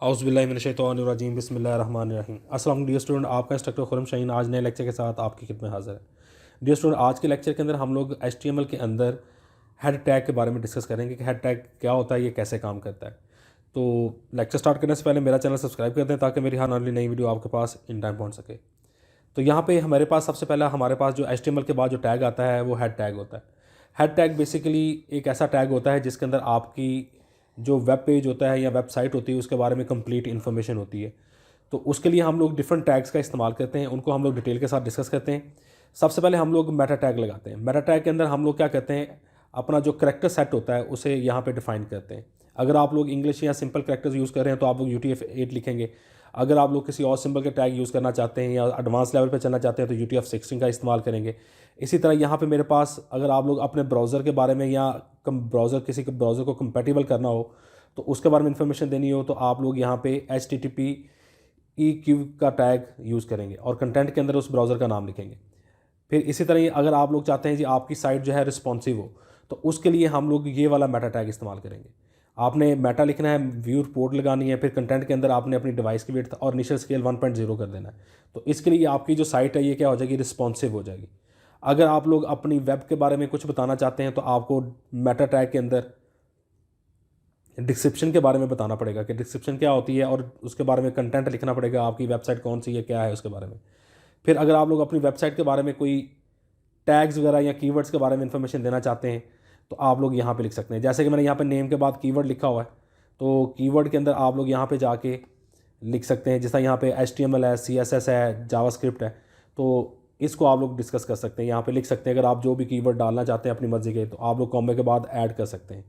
औज़ुबिल्लाहिमिनश्शैतानिर्रजीम बिस्मिल्लाहिर्रहमानिर्रहीम। अस्सलाम dear student, आपका इंस्ट्रक्टर खुरम शाहीन आज नए लेक्चर के साथ आपकी खिदमत में हाज़िर है। डियर स्टूडेंट, आज के लेक्चर के अंदर हम लोग HTML के अंदर हेड टैग के बारे में डिस्कस करेंगे कि हेड टैग क्या होता है, ये कैसे काम करता है। तो लेक्चर स्टार्ट करने से पहले मेरा चैनल सब्सक्राइब कर दें ताकि मेरी हर आने वाली नई वीडियो आपके पास इन टाइम पहुँच सके। तो यहाँ पे हमारे पास सबसे पहला हमारे पास जो HTML के बाद जो टैग आता है वो हेड टैग होता है। हेड टैग बेसिकली एक ऐसा टैग होता है जिसके अंदर आपकी जो वेब पेज होता है या वेबसाइट होती है उसके बारे में कंप्लीट इन्फॉर्मेशन होती है। तो उसके लिए हम लोग डिफरेंट टैग्स का इस्तेमाल करते हैं, उनको हम लोग डिटेल के साथ डिस्कस करते हैं। सबसे पहले हम लोग मेटा टैग लगाते हैं। मेटा टैग के अंदर हम लोग क्या करते हैं, अपना जो करैक्टर सेट होता है उसे यहाँ पे डिफाइन करते हैं। अगर आप लोग इंग्लिश या सिंपल करैक्टर्स यूज़ कर रहे हैं तो आप लोग UTF-8 लिखेंगे। अगर आप लोग किसी और सिंबल के टैग यूज़ करना चाहते हैं या एडवांस लेवल पे चलना चाहते हैं तो UTF-16 का इस्तेमाल करेंगे। इसी तरह यहाँ पे मेरे पास अगर आप लोग अपने ब्राउज़र के बारे में या किसी के ब्राउज़र को कंपैटिबल करना हो तो उसके बारे में इंफॉर्मेशन देनी हो तो आप लोग यहाँ पे HTTP/EQ का टैग यूज़ करेंगे और कंटेंट के अंदर उस ब्राउज़र का नाम लिखेंगे। फिर इसी तरह अगर आप लोग चाहते हैं जी आपकी साइट जो है रिस्पॉन्सिव हो तो उसके लिए हम लोग ये वाला मेटा टैग इस्तेमाल करेंगे। आपने मेटा लिखना है, व्यू रिपोर्ट लगानी है, फिर कंटेंट के अंदर आपने अपनी डिवाइस की विड्थ और इनिशियल स्केल 1.0 कर देना है। तो इसके लिए आपकी जो साइट है ये क्या हो जाएगी, रिस्पॉन्सिव हो जाएगी। अगर आप लोग अपनी वेब के बारे में कुछ बताना चाहते हैं तो आपको मेटा टैग के अंदर डिस्क्रिप्शन के बारे में बताना पड़ेगा कि डिस्क्रिप्शन क्या होती है और उसके बारे में कंटेंट लिखना पड़ेगा, आपकी वेबसाइट कौन सी है, क्या है उसके बारे में। फिर अगर आप लोग अपनी वेबसाइट के बारे में कोई टैग्स वगैरह या कीवर्ड्स के बारे में इंफॉर्मेशन देना चाहते हैं तो आप लोग यहाँ पे लिख सकते हैं। जैसे कि मैंने यहाँ पे नेम के बाद कीवर्ड लिखा हुआ है तो कीवर्ड के अंदर आप लोग यहाँ पे जाके लिख सकते हैं। जैसा यहाँ पे HTML है, CSS है, जावास्क्रिप्ट है, तो इसको आप लोग डिस्कस कर सकते हैं। यहाँ पे लिख सकते हैं अगर आप जो भी कीवर्ड डालना चाहते हैं अपनी मर्ज़ी के तो आप लोग कॉमे के बाद ऐड कर सकते हैं।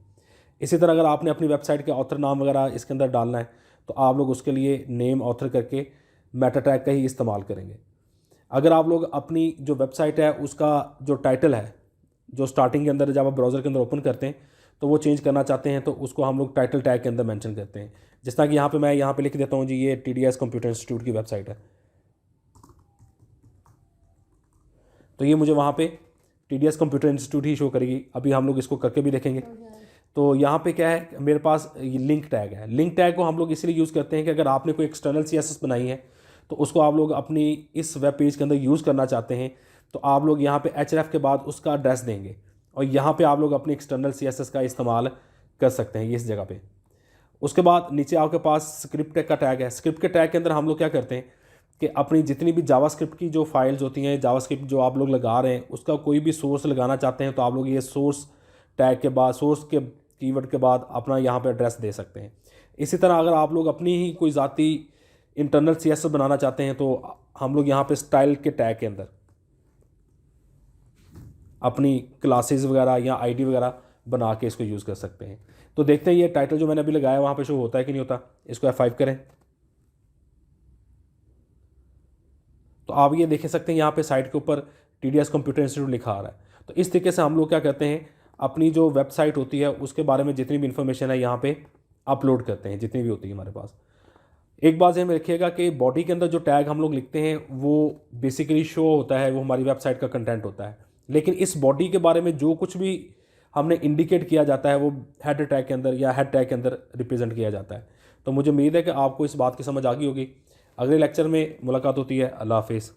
इसी तरह अगर आपने अपनी वेबसाइट के ऑथर नाम वगैरह इसके अंदर डालना है तो आप लोग उसके लिए नेम ऑथर करके मेटा टैग का ही इस्तेमाल करेंगे। अगर आप लोग अपनी जो वेबसाइट है उसका जो टाइटल है, जो स्टार्टिंग के अंदर जब आप ब्राउज़र के अंदर ओपन करते हैं तो वो चेंज करना चाहते हैं तो उसको हम लोग टाइटल टैग के अंदर मेंशन करते हैं। जिस तरह कि यहाँ पे मैं यहाँ पे लिख देता हूँ जी ये TDS कंप्यूटर इंस्टीट्यूट की वेबसाइट है, तो ये मुझे वहाँ पे TDS कंप्यूटर इंस्टीट्यूट ही शो करेगी। अभी हम लोग इसको करके भी देखेंगे। तो यहाँ पे क्या है, मेरे पास ये लिंक टैग है। लिंक टैग को हम लोग इसलिए यूज़ करते हैं कि अगर आपने कोई एक्सटर्नल CSS बनाई है तो उसको आप लोग अपनी इस वेब पेज के अंदर यूज़ करना चाहते हैं तो आप लोग यहाँ पे href के बाद उसका एड्रेस देंगे और यहाँ पे आप लोग अपनी एक्सटर्नल CSS का इस्तेमाल कर सकते हैं इस जगह पे। उसके बाद नीचे आपके पास स्क्रिप्ट का टैग है। स्क्रिप्ट के टैग के अंदर हम लोग क्या करते हैं कि अपनी जितनी भी जावास्क्रिप्ट की जो फाइल्स होती हैं, जावास्क्रिप्ट जो आप लोग लगा रहे हैं उसका कोई भी सोर्स लगाना चाहते हैं तो आप लोग ये सोर्स टैग के बाद, सोर्स के कीवर्ड के बाद अपना यहाँ पे एड्रेस दे सकते हैं। इसी तरह अगर आप लोग अपनी ही कोई ज़ाती इंटरनल CSS बनाना चाहते हैं तो हम लोग यहाँ पे स्टाइल के टैग के अंदर अपनी क्लासेस वगैरह या ID वगैरह बना के इसको यूज़ कर सकते हैं। तो देखते हैं ये टाइटल जो मैंने अभी लगाया वहाँ पे शो होता है कि नहीं होता। इसको F5 करें तो आप ये देख सकते हैं यहाँ पे साइट के ऊपर TDS कंप्यूटर इंस्टीट्यूट लिखा आ रहा है। तो इस तरीके से हम लोग क्या करते हैं, अपनी जो वेबसाइट होती है उसके बारे में जितनी भी इंफॉर्मेशन है यहाँ पे अपलोड करते हैं, जितनी भी होती है हमारे पास। एक बात ध्यान में रखिएगा कि बॉडी के अंदर जो टैग हम लोग लिखते हैं वो बेसिकली शो होता है, वो हमारी वेबसाइट का कंटेंट होता है। लेकिन इस बॉडी के बारे में जो कुछ भी हमने इंडिकेट किया जाता है वो हेड टैग के अंदर या हेड टैग के अंदर रिप्रेजेंट किया जाता है। तो मुझे उम्मीद है कि आपको इस बात की समझ आ गई होगी। अगले लेक्चर में मुलाकात होती है। अल्लाह हाफिज़।